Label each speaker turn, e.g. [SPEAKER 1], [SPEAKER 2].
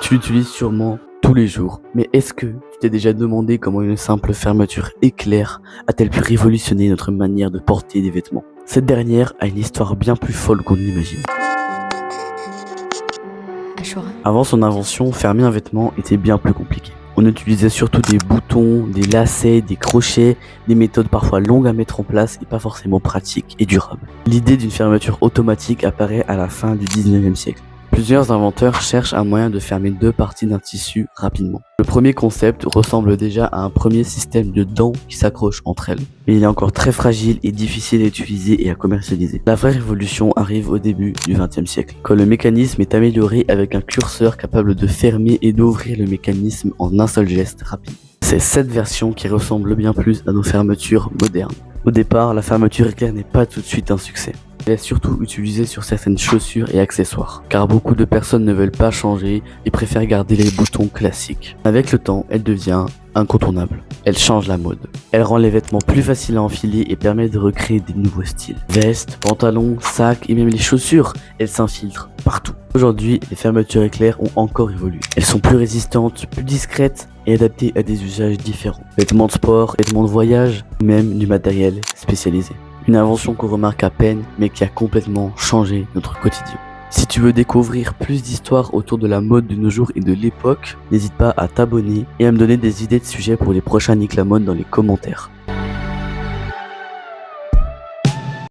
[SPEAKER 1] Tu l'utilises sûrement tous les jours, mais est-ce que tu t'es déjà demandé comment une simple fermeture éclair a-t-elle pu révolutionner notre manière de porter des vêtements? Cette dernière a une histoire bien plus folle qu'on ne l'imagine.
[SPEAKER 2] Ashura.
[SPEAKER 1] Avant son invention, fermer un vêtement était bien plus compliqué. On utilisait surtout des boutons, des lacets, des crochets, des méthodes parfois longues à mettre en place et pas forcément pratiques et durables. L'idée d'une fermeture automatique apparaît à la fin du 19e siècle. Plusieurs inventeurs cherchent un moyen de fermer deux parties d'un tissu rapidement. Le premier concept ressemble déjà à un premier système de dents qui s'accrochent entre elles, mais il est encore très fragile et difficile à utiliser et à commercialiser. La vraie révolution arrive au début du 20e siècle, quand le mécanisme est amélioré avec un curseur capable de fermer et d'ouvrir le mécanisme en un seul geste rapide. C'est cette version qui ressemble bien plus à nos fermetures modernes. Au départ, la fermeture éclair n'est pas tout de suite un succès. Elle est surtout utilisée sur certaines chaussures et accessoires, car beaucoup de personnes ne veulent pas changer et préfèrent garder les boutons classiques. Avec le temps, elle devient incontournable. Elle change la mode. Elle rend les vêtements plus faciles à enfiler et permet de recréer des nouveaux styles. Vestes, pantalons, sacs et même les chaussures, elles s'infiltrent partout. Aujourd'hui, les fermetures éclair ont encore évolué. Elles sont plus résistantes, plus discrètes et adaptées à des usages différents. Vêtements de sport, vêtements de voyage, même du matériel spécialisé. Une invention qu'on remarque à peine, mais qui a complètement changé notre quotidien. Si tu veux découvrir plus d'histoires autour de la mode de nos jours et de l'époque, n'hésite pas à t'abonner et à me donner des idées de sujets pour les prochains Nick la mode dans les commentaires.